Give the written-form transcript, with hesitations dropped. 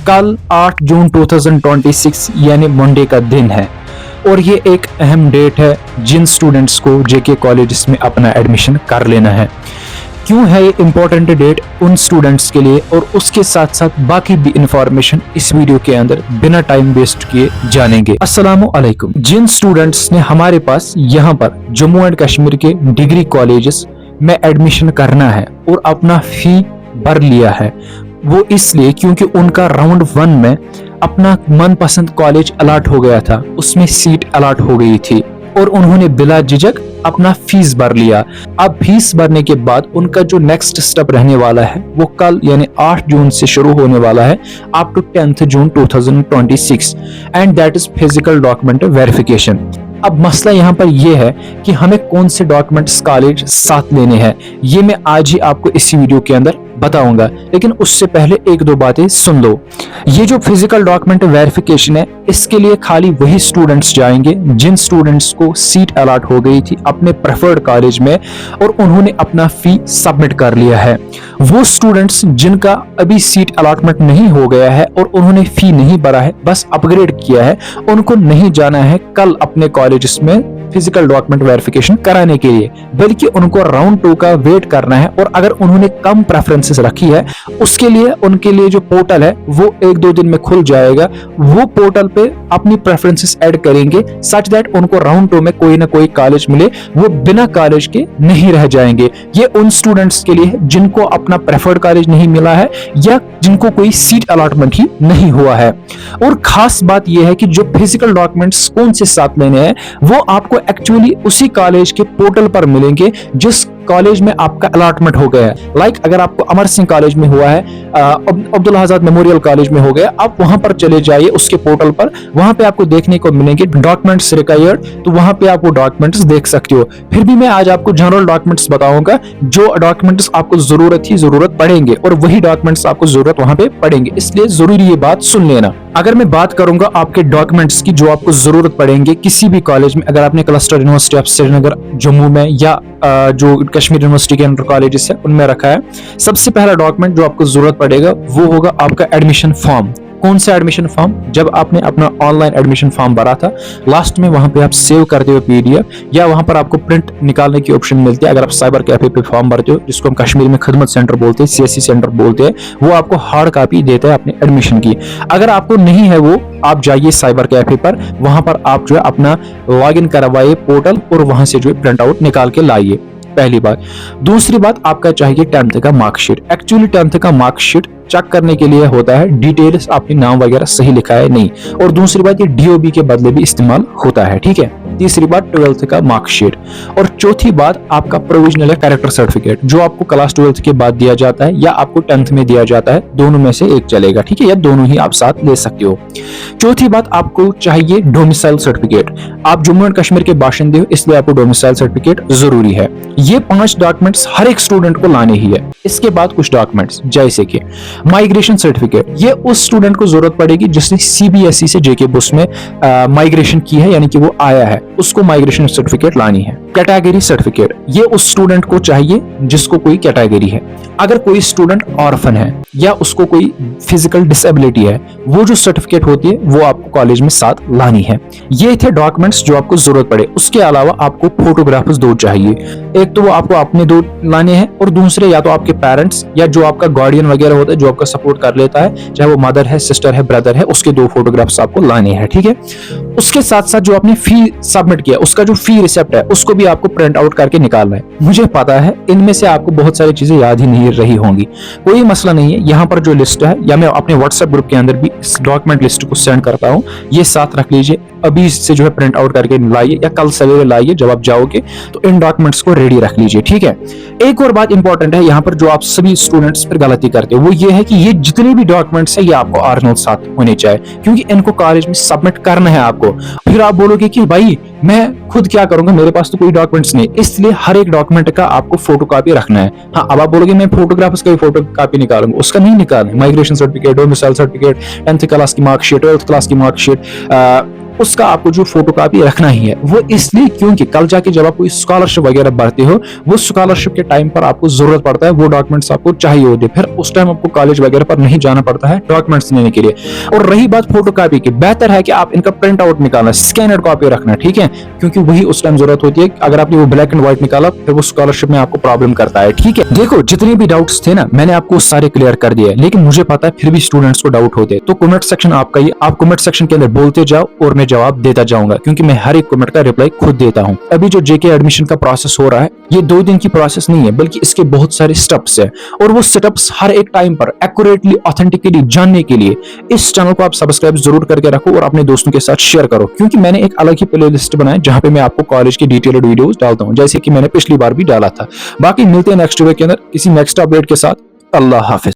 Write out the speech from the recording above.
कल 8 जून 2026 यानी मंडे का दिन है और ये एक अहम डेट है जिन स्टूडेंट्स को जेके कॉलेजेस में अपना एडमिशन कर लेना है। क्यों है ये इम्पोर्टेंट डेट उन स्टूडेंट्स के लिए और उसके साथ साथ बाकी भी इंफॉर्मेशन इस वीडियो के अंदर बिना टाइम वेस्ट किए जानेंगे। अस्सलामु अलैकुम। जिन स्टूडेंट्स ने हमारे पास यहाँ पर जम्मू एंड कश्मीर के डिग्री कॉलेजेस में एडमिशन करना है और अपना फी भर लिया है, वो इसलिए क्योंकि उनका राउंड 1 में अपना मनपसंद कॉलेज अलॉट हो गया था, उसमें सीट अलॉट हो गई थी और उन्होंने बिला झिझक अपना फीस भर लिया। अब फीस भरने के बाद उनका जो नेक्स्ट स्टेप रहने वाला है वो कल यानी 8 जून से शुरू होने वाला है up to 10 June 2026 and that is physical document verification. अब मसला यहाँ पर यह है कि हमें कौन से डॉक्यूमेंट्स कॉलेज साथ लेने हैं, ये मैं आज ही आपको इसी वीडियो के अंदर बताऊंगा, लेकिन उससे पहले एक दो बातें सुन लो। ये जो फिजिकल डॉक्यूमेंट वेरिफिकेशन है इसके लिए खाली वही स्टूडेंट्स जाएंगे जिन स्टूडेंट्स को सीट अलॉट हो गई थी अपने प्रेफर्ड कॉलेज में और उन्होंने अपना फी सबमिट कर लिया है। वो स्टूडेंट्स जिनका अभी सीट अलॉटमेंट नहीं हो गया है और उन्होंने फी नहीं भरा है, बस अपग्रेड किया है, उनको नहीं जाना है कल अपने कॉलेजेस में फिजिकल डॉक्यूमेंट वेरिफिकेशन कराने के लिए, बल्कि उनको राउंड 2 का वेट करना है। और अगर उन्होंने कम प्रेफरेंसेस रखी है उसके लिए उनके लिए जो पोर्टल है वो 1-2 दिन में खुल जाएगा। वो पोर्टल पे अपनी प्रेफरेंसेस ऐड करेंगे सच दैट उनको राउंड 2 में कोई ना कोई कॉलेज मिले, वो बिना कॉलेज के नहीं रह जाएंगे। ये उन स्टूडेंट्स के लिए जिनको अपना प्रेफर्ड कॉलेज नहीं मिला है या जिनको कोई सीट अलॉटमेंट ही नहीं हुआ है। और खास बात यह है कि जो फिजिकल डॉक्यूमेंट्स कौन से साथ लेने हैं वो आपको एक्चुअली उसी कॉलेज के पोर्टल पर मिलेंगे जिस कॉलेज में आपका अलॉटमेंट हो गया है। लाइक अगर आपको अमर सिंह कॉलेज में हुआ है, अब्दुल आजाद मेमोरियल कॉलेज में हो गया, आप वहां पर चले जाइए उसके पोर्टल पर, वहां पे आपको देखने को मिलेंगे डॉक्यूमेंट्स रिक्वायर्ड, तो वहां पे आप वो डॉक्यूमेंट्स देख सकते हो। फिर भी मैं आज आपको जनरल डॉक्यूमेंट्स बताऊंगा जो डॉक्यूमेंट्स आपको जरूरत पड़ेंगे और वही डॉक्यूमेंट्स आपको जरूरत वहां पे पड़ेंगे, इसलिए जरूरी ये बात सुन लेना। अगर मैं बात करूंगा आपके डॉक्यूमेंट्स की जो आपको जरूरत पड़ेंगे किसी भी कॉलेज में, अगर आपने cluster university of Srinagar Jammu में या जो कश्मीर यूनिवर्सिटी के अंडर कॉलेजेस है उनमें रखा है, सबसे पहला डॉक्यूमेंट जो आपको जरूरत पड़ेगा वो होगा आपका एडमिशन फॉर्म। कौन सा एडमिशन फॉर्म? जब आपने अपना ऑनलाइन एडमिशन फॉर्म भरा था लास्ट में वहां पे आप सेव करते हो पीडीएफ या वहां पर आपको प्रिंट निकालने की ऑप्शन मिलती है। अगर आप साइबर कैफे पे फॉर्म भरते हो जिसको हम कश्मीर में खिदमत सेंटर बोलते हैं, सीएससी सेंटर बोलते हैं, वो आपको हार्ड कॉपी देता है अपने एडमिशन की। अगर आपको नहीं है वो, आप जाइए साइबर कैफे पर, वहां पर आप जो है अपना लॉगिन करवाइए पोर्टल और वहां से जो है प्रिंट आउट निकाल के लाइए, पहली बात। दूसरी बात आपका चाहिए 10th का मार्कशीट। एक्चुअली 10th का मार्कशीट चेक करने के लिए होता है डिटेल्स आपके नाम वगैरह सही लिखा है नहीं, और दूसरी बात ये डीओबी के बदले भी इस्तेमाल होता है, ठीक है। तीसरी बात 12th का मार्कशीट, और चौथी बात आपका प्रोविजनल या कैरेक्टर सर्टिफिकेट जो आपको क्लास 12th के बाद दिया जाता है या आपको 10th में दिया जाता है, दोनों में से एक चलेगा, ठीक है, या दोनों ही आप साथ ले सकते हो। चौथी बात आपको चाहिए डोमिसाइल सर्टिफिकेट। आप जम्मू एंड कश्मीर के बाशिंदे हो इसलिए आपको डोमिसाइल सर्टिफिकेट जरूरी है। ये 5 डॉक्यूमेंट्स हर एक स्टूडेंट को लाने ही है। इसके बाद कुछ डॉक्यूमेंट्स जैसे कि माइग्रेशन सर्टिफिकेट, ये उस स्टूडेंट को जरूरत पड़ेगी जिसने सीबीएसई से जेके बुस में माइग्रेशन की है, यानी कि वो आया है, उसको माइग्रेशन सर्टिफिकेट लानी है। कैटेगरी सर्टिफिकेट, ये उस स्टूडेंट को चाहिए जिसको कोई कैटेगरी है। अगर कोई स्टूडेंट ऑर्फन है या उसको कोई फिजिकल डिसेबिलिटी है, वो जो सर्टिफिकेट होती है वो आपको कॉलेज में साथ लानी है। ये थे डॉक्यूमेंट्स जो आपको जरूरत पड़े। उसके अलावा आपको फोटोग्राफर्स 2 चाहिए। एक तो वो आपको अपने 2 लाने हैं और दूसरे या तो आपके पेरेंट्स या जो आपका गार्डियन वगैरह होता है जो आपका सपोर्ट कर लेता है, चाहे वो मदर है, सिस्टर है, ब्रदर है, उसके 2 फोटोग्राफ्स आपको लाने हैं, ठीक है। उसके साथ साथ जो आपने फी सबमिट किया उसका जो फी रिसिप्ट है उसको भी आपको प्रिंट आउट करके निकालना है। मुझे पता है इनमें से आपको बहुत सारी चीजें याद ही नहीं रही होंगी, कोई मसला नहीं है। यहाँ पर जो लिस्ट है या मैं अपने व्हाट्सएप ग्रुप के अंदर भी इस डॉक्यूमेंट लिस्ट को सेंड करता हूँ, ये साथ रख लीजिए, अभी से जो है प्रिंट आउट करके लाइए या कल सवेरे लाइए जब आप जाओगे तो इन डॉक्यूमेंट्स को रेडी रख लीजिए, ठीक है। एक और बात इंपॉर्टेंट है यहाँ पर जो आप सभी स्टूडेंट्स पर गलती करते हो वो ये है कि ये जितने भी डॉक्यूमेंट्स है ये आपको ओरिजिनल साथ होने चाहिए, क्योंकि इनको कॉलेज में सबमिट करना है आपको। फिर आप बोलोगे कि भाई मैं खुद क्या करूंगा, मेरे पास तो कोई डॉक्यूमेंट्स नहीं, इसलिए हर एक डॉक्यूमेंट का आपको फोटोकॉपी रखना है। हाँ, अब आप बोलोगे मैं फोटोग्राफर्स का फोटोकॉपी निकालूंगा, उसका नहीं निकालना। Migration certificate, domicile certificate, 10th class की मार्कशीट, 12th क्लास की मार्कशीट, उसका आपको जो फोटोकॉपी रखना ही है। वो इसलिए क्योंकि कल जाके जब आप कोई स्कॉलरशिप वगैरह भरते हो, वो स्कॉलरशिप के टाइम पर आपको जरूरत पड़ता है, वो डॉक्यूमेंट्स आपको चाहिए होते हैं, फिर उस टाइम आपको कॉलेज वगैरह पर नहीं जाना पड़ता है डॉक्यूमेंट्स लेने के लिए। और रही बात फोटोकॉपी की, बेहतर है कि आप इनका प्रिंट आउट निकालना, स्कैनर कॉपी रखना, ठीक है, क्योंकि वही उस टाइम जरूरत होती है। अगर आपने वो ब्लैक एंड व्हाइट निकाला फिर वो स्कॉलरशिप में आपको प्रॉब्लम करता है, ठीक है। देखो जितने भी डाउट्स थे ना मैंने आपको सारे क्लियर कर दिए, लेकिन मुझे पता है फिर भी स्टूडेंट्स को डाउट होते हैं, तो कमेंट सेक्शन आपका ही, आप कमेंट सेक्शन के अंदर बोलते जाओ और मैं जवाब देता जाऊंगा, क्योंकि मैं हर एक कमेंट का रिप्लाई खुद देता हूं। अभी जो जेके एडमिशन का प्रोसेस हो रहा है ये 2 दिन की प्रोसेस नहीं है, बल्कि इसके बहुत सारे स्टेप्स है, और वो स्टेप्स हर एक टाइम पर एक्यूरेटली ऑथेंटिकली जानने के लिए इस चैनल को आप सब्सक्राइब जरूर करके रखो और अपने दोस्तों के साथ शेयर करो, क्योंकि मैंने एक अलग ही प्लेलिस्ट बनाया जहां पे मैं आपको कॉलेज की डिटेल्ड वीडियोस डालता हूं, जैसे कि मैंने पिछली बार भी डाला था। बाकी मिलते हैं नेक्स्ट वीडियो के अंदर किसी नेक्स्ट अपडेट के साथ। अल्लाह हाफिज।